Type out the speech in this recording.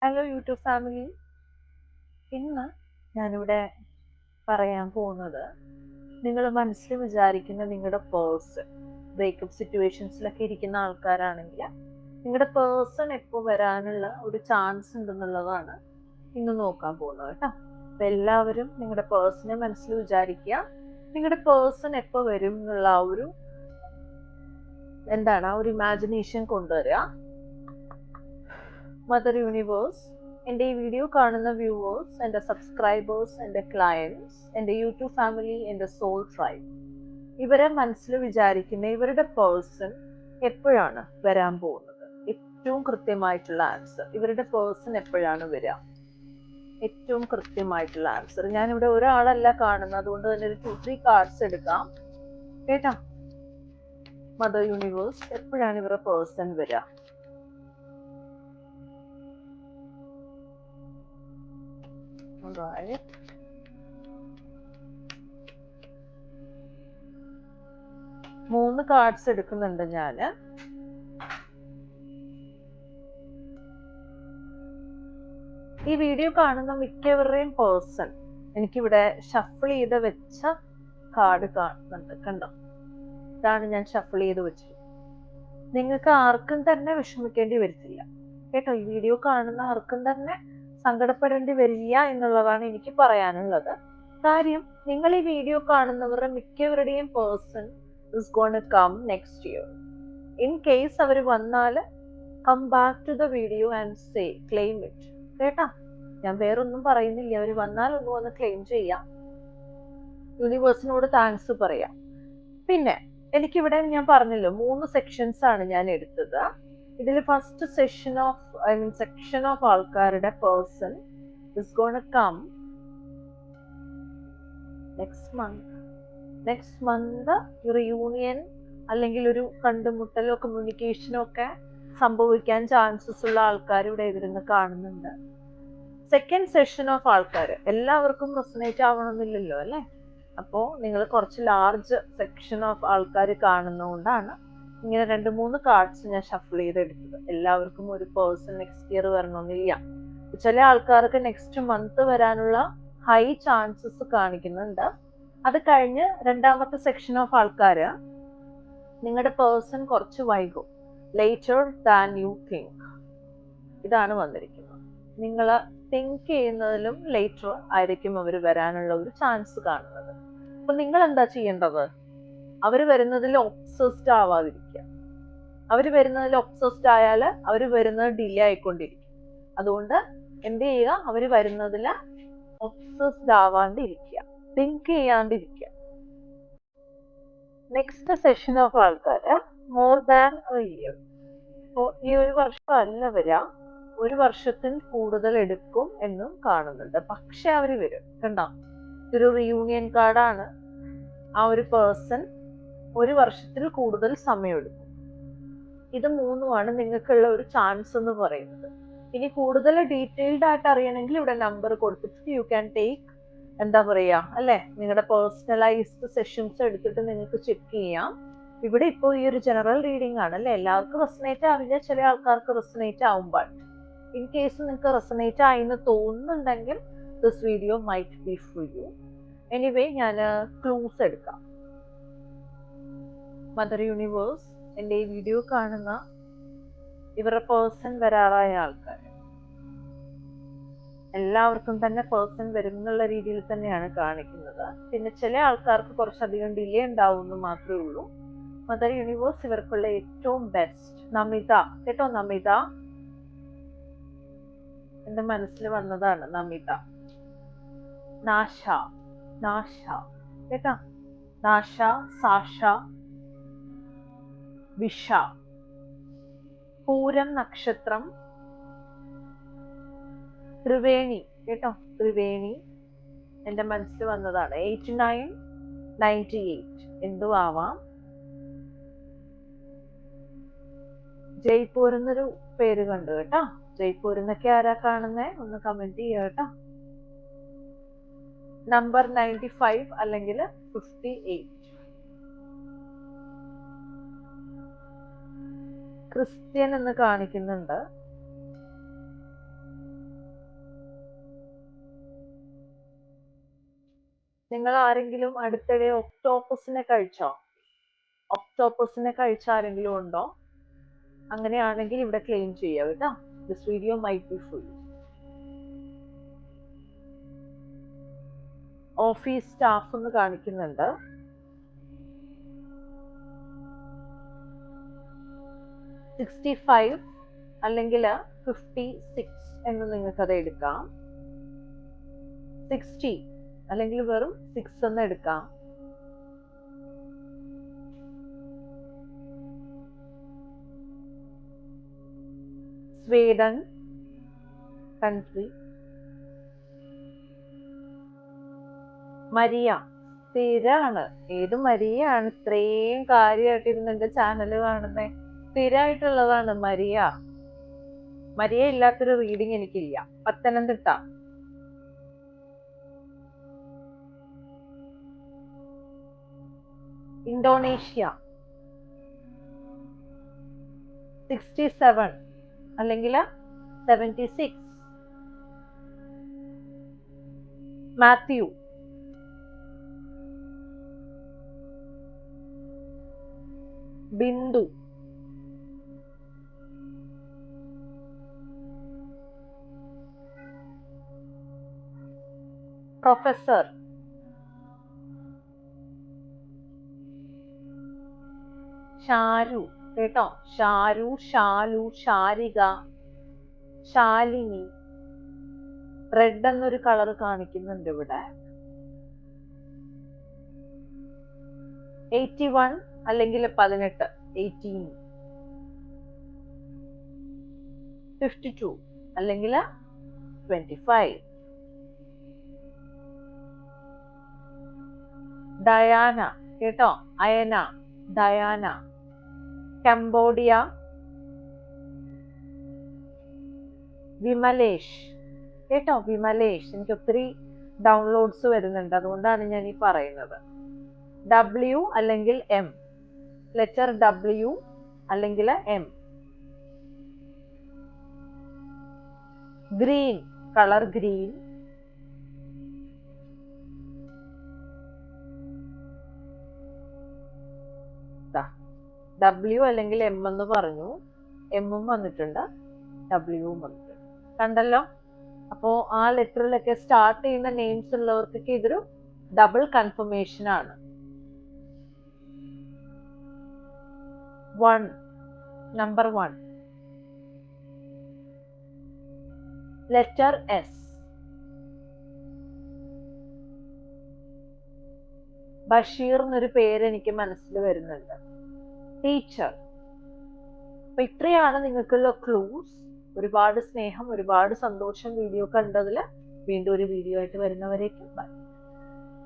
Hello YouTube family. ഇന്ന് ഞാനിവിടെ പറയാൻ പോകുന്നത്, നിങ്ങൾ മനസ്സിൽ വിചാരിക്കുന്ന നിങ്ങളുടെ പേഴ്സൺ, ബ്രേക്കപ്പ് സിറ്റുവേഷൻസിലൊക്കെ ഇരിക്കുന്ന ആൾക്കാരാണെങ്കിൽ നിങ്ങളുടെ പേഴ്സൺ എപ്പോൾ വരാനുള്ള ഒരു ചാൻസ് ഉണ്ടെന്നുള്ളതാണ് ഇന്ന് നോക്കാൻ പോകുന്നത് കേട്ടോ. അപ്പം എല്ലാവരും നിങ്ങളുടെ പേഴ്സണെ മനസ്സിൽ വിചാരിക്കുക. നിങ്ങളുടെ പേഴ്സൺ എപ്പോൾ വരും എന്നുള്ള ആ ഒരു ഇമാജിനേഷൻ കൊണ്ടുവരിക. മദർ യൂണിവേഴ്സ്, എൻ്റെ ഈ വീഡിയോ കാണുന്ന വ്യൂവേഴ്സ്, എൻ്റെ സബ്സ്ക്രൈബേഴ്സ്, എൻ്റെ ക്ലയൻസ്, എൻ്റെ യൂട്യൂബ് ഫാമിലി, എൻ്റെ സോൾ ട്രൈബ്, ഇവരെ മനസ്സിൽ വിചാരിക്കുന്ന ഇവരുടെ പേഴ്സൺ എപ്പോഴാണ് വരാൻ പോകുന്നത്? ഏറ്റവും കൃത്യമായിട്ടുള്ള ആൻസർ, ഇവരുടെ പേഴ്സൺ എപ്പോഴാണ് വരിക? ഏറ്റവും കൃത്യമായിട്ടുള്ള ആൻസർ. ഞാനിവിടെ ഒരാളല്ല കാണുന്നത്, അതുകൊണ്ട് തന്നെ ഒരു 2-3 കാർഡ്സ് എടുക്കാം കേട്ടോ. മദർ യൂണിവേഴ്സ്, എപ്പോഴാണ് ഇവരുടെ പേഴ്സൺ വരിക? Right. മൂന്ന് കാർഡ്സ് എടുക്കുന്നുണ്ട് ഞാന്. ഈ വീഡിയോ കാണുന്ന മിക്കവരുടെയും പേഴ്സൺ എനിക്കിവിടെ ഷഫിൾ ചെയ്ത് വെച്ച കാർഡ് കാണുന്നുണ്ട്, കണ്ടോ? ഇതാണ് ഞാൻ ഷഫിൾ ചെയ്ത് വെച്ചത്. നിങ്ങൾക്ക് ആർക്കും തന്നെ വിഷമിക്കേണ്ടി വരത്തില്ല കേട്ടോ. ഈ വീഡിയോ കാണുന്ന ആർക്കും തന്നെ സങ്കടപ്പെടേണ്ടി വരില്ല എന്നുള്ളതാണ് എനിക്ക് പറയാനുള്ളത്. കാര്യം, നിങ്ങൾ ഈ വീഡിയോ കാണുന്നവരുടെ മിക്കവരുടെയും person is gonna come next year. In case അവർ വന്നാൽ come back to the video and say claim it കേട്ടാ. ഞാൻ വേറൊന്നും പറയുന്നില്ല. അവർ വന്നാൽ ഒന്ന് വന്ന് ക്ലെയിം ചെയ്യാം, യൂണിവേഴ്സിനോട് താങ്ക്സ് പറയാം. പിന്നെ എനിക്കിവിടെ ഞാൻ പറഞ്ഞല്ലോ 3 സെക്ഷൻസ് ആണ് ഞാൻ എടുത്തത്. ഇതിൽ ഫസ്റ്റ് സെക്ഷൻ ഓഫ് ആൾക്കാരുടെ person is gonna come next month. Reunion അല്ലെങ്കിൽ ഒരു കണ്ടുമുട്ടലോ കമ്മ്യൂണിക്കേഷനോ ഒക്കെ സംഭവിക്കാൻ ചാൻസസ് ഉള്ള ആൾക്കാർ ഇവിടെ എതിരുന്ന് കാണുന്നുണ്ട്. സെക്കൻഡ് സെഷൻ ഓഫ് ആൾക്കാർ എല്ലാവർക്കും റെസൊനേറ്റ് ആവണമെന്നില്ലല്ലോ അല്ലേ. അപ്പോൾ നിങ്ങൾ കുറച്ച് ലാർജ് സെക്ഷൻ ഓഫ് ആൾക്കാർ കാണുന്നതുകൊണ്ടാണ് ഇങ്ങനെ 2-3 കാർഡ്സ് ഞാൻ ഷഫിൾ ചെയ്തെടുത്തത്. എല്ലാവർക്കും ഒരു പേഴ്സൺ നെക്സ്റ്റ് ഇയർ വരണമെന്നില്ല. ചില ആൾക്കാർക്ക് നെക്സ്റ്റ് മന്ത് വരാനുള്ള ഹൈ ചാൻസസ് കാണിക്കുന്നുണ്ട്. അത് കഴിഞ്ഞ് രണ്ടാമത്തെ സെക്ഷൻ ഓഫ് ആൾക്കാർ, നിങ്ങളുടെ പേഴ്സൺ കുറച്ച് വൈകും, ലേറ്റർ ദാൻ യു തിങ്ക്. ഇതാണ് വന്നിരിക്കുന്നത്. നിങ്ങൾ തിങ്ക് ചെയ്യുന്നതിലും ലേറ്റർ ആയിരിക്കും അവർ വരാനുള്ള ഒരു ചാൻസ് കാണുന്നത്. അപ്പൊ നിങ്ങൾ എന്താ ചെയ്യേണ്ടത്? അവർ വരുന്നതിൽ ഒബ്സസ്ഡ് ആവാതിരിക്കുക. അവർ വരുന്നതിൽ ഒബ്സസ്ഡ് ആയാൽ അവർ വരുന്നത് ഡിലേ ആയിക്കൊണ്ടിരിക്കും. അതുകൊണ്ട് എന്ത് ചെയ്യുക? അവർ വരുന്നതിൽ ഒബ്സസ്ഡ് ആവാണ്ടിരിക്കുക, തിങ്ക് ചെയ്യാണ്ടിരിക്കുക. നെക്സ്റ്റ് സെഷൻ ഓഫ് ആൾക്കാർ മോർ ദാൻ എ ഇയർ. അപ്പോൾ ഈ ഒരു വർഷം അല്ല വരാം, 1 വർഷത്തിൽ കൂടുതൽ എടുക്കും എന്നും കാണുന്നുണ്ട്. പക്ഷെ അവർ വരും, കണ്ടോ? ഒരു റിയൂണിയൻ കാർഡാണ്. ആ ഒരു പേഴ്സൺ 1 വർഷത്തിൽ കൂടുതൽ സമയമെടുക്കും. ഇത് 3ഉമാണ് നിങ്ങൾക്കുള്ള ഒരു ചാൻസ് എന്ന് പറയുന്നത്. ഇനി കൂടുതൽ ഡീറ്റെയിൽഡ് ആയിട്ട് അറിയണമെങ്കിൽ ഇവിടെ നമ്പർ കൊടുത്തിട്ട് യു ക്യാൻ ടേക്ക്, എന്താ പറയാ അല്ലെ, നിങ്ങളുടെ പേഴ്സണലൈസ്ഡ് സെഷൻസ് എടുത്തിട്ട് നിങ്ങൾക്ക് ചെക്ക് ചെയ്യാം. ഇവിടെ ഇപ്പോൾ ഈ ഒരു ജനറൽ റീഡിംഗ് ആണ് അല്ലെ. എല്ലാവർക്കും റെസൊനേറ്റ് ആവില്ല, ചില ആൾക്കാർക്ക് റെസൊനേറ്റ് ആവുമ്പോൾ. ഇൻ കേസ് നിങ്ങൾക്ക് റെസൊനേറ്റ് ആയിന്ന് തോന്നുന്നുണ്ടെങ്കിൽ this video might be for you. Anyway, ഞാൻ ക്ലൂസ് എടുക്കാം. മദർ യൂണിവേഴ്സ്, എൻ്റെ ഈ വീഡിയോ കാണുന്ന ഇവരുടെ പേഴ്സൺ വരാറായ ആൾക്കാർ എല്ലാവർക്കും തന്നെ പേഴ്സൺ വരും എന്നുള്ള രീതിയിൽ തന്നെയാണ് കാണിക്കുന്നത്. പിന്നെ ചില ആൾക്കാർക്ക് കുറച്ചധികം ഡിലേ ഉണ്ടാവും എന്ന് മാത്രമേ ഉള്ളൂ. മദർ യൂണിവേഴ്സ് ഇവർക്കുള്ള ഏറ്റവും ബെസ്റ്റ്. നമിത കേട്ടോ, നമിത എന്റെ മനസ്സിൽ വന്നതാണ്. നമിത, നാശ കേട്ടോ, നാശ, സാഷ, വിഷ, പൂരം നക്ഷത്രം, ത്രിവേണി കേട്ടോ, ത്രിവേണി എന്റെ മനസ്സിൽ വന്നതാണ്. 89, 98 എന്തും ആവാം. ജയ്പൂർ എന്നൊരു പേര് കണ്ടു കേട്ടോ. ജയ്പൂർ എന്നൊക്കെ ആരാ കാണുന്നേ? ഒന്ന് കമന്റ് ചെയ്യുക കേട്ടോ. നമ്പർ 95 അല്ലെങ്കിൽ 58. ക്രിസ്ത്യൻ എന്ന് കാണിക്കുന്നുണ്ട്. നിങ്ങൾ ആരെങ്കിലും അടുത്തിടെ ഒക്ടോപ്പസിനെ കഴിച്ചോ? ഒക്ടോപ്പസിനെ കഴിച്ച ആരെങ്കിലും ഉണ്ടോ? അങ്ങനെയാണെങ്കിൽ ഇവിടെ ക്ലെയിം ചെയ്യാം കേട്ടോ. This video might be full. Office staff എന്ന് കാണിക്കുന്നുണ്ട്. $65 അല്ലെങ്കിൽ 56 എന്ന് നിങ്ങൾക്കത് എടുക്കാം. 60 അല്ലെങ്കിൽ വെറും 6 എന്ന് എടുക്കാം. Sweden country. മരിയ സ്ഥിരാണ്. ഏത് മരിയാണ് ഇത്രയും കാര്യമായിട്ടിരുന്ന് എന്റെ ചാനൽ കാണുന്നേ? സ്ഥിരമായിട്ടുള്ളതാണ് മരിയ. മരിയ ഇല്ലാത്തൊരു റീഡിങ് എനിക്കില്ല. പത്തനംതിട്ട. ഇന്തോനേഷ്യ. 67 അല്ലെങ്കിൽ 76. മാത്യു. ബിന്ദു. പ്രൊഫസർ. ഷാരു കേട്ടോ. ഷാരു, ഷാലു, ഷാരിക, ശാലിനി. റെഡ് എന്നൊരു കളർ കാണിക്കുന്നുണ്ട് ഇവിടെ. 81 അല്ലെങ്കിൽ 18. 18. 52 അല്ലെങ്കിൽ 25. ഡയാന കേട്ടോ. അയന, ഡയാന. കംബോഡിയ. വിമലേഷ് കേട്ടോ. വിമലേഷ്. എനിക്ക് ഒത്തിരി ഡൗൺലോഡ്സ് വരുന്നുണ്ട്, അതുകൊണ്ടാണ് ഞാൻ ഈ പറയുന്നത്. W അല്ലെങ്കിൽ M. ലെറ്റർ W അല്ലെങ്കിൽ M. Green, colour green. W അല്ലെങ്കിൽ M എന്ന് പറഞ്ഞു. M ഉം വന്നിട്ടുണ്ട്, W ഉം വന്നിട്ടുണ്ട്. കണ്ടല്ലോ. അപ്പോ ആ ലെറ്ററിലൊക്കെ സ്റ്റാർട്ട് ചെയ്യുന്ന നെയിംസ് ഉള്ളവർക്കൊക്കെ ഇതൊരു ഡബിൾ കൺഫർമേഷൻ ആണ്. 1, നമ്പർ 1. Letter S. ബഷീർ എന്നൊരു പേര് എനിക്ക് മനസ്സിൽ വരുന്നുണ്ട്. ടീച്ചർ. അപ്പൊ ഇത്രയാണ് നിങ്ങൾക്കുള്ള ക്ലൂസ്. ഒരുപാട് സ്നേഹം, ഒരുപാട് സന്തോഷം വീഡിയോ കണ്ടതിൽ. വീണ്ടും ഒരു വീഡിയോ ആയിട്ട് വരുന്നവരേക്കും ബൈ.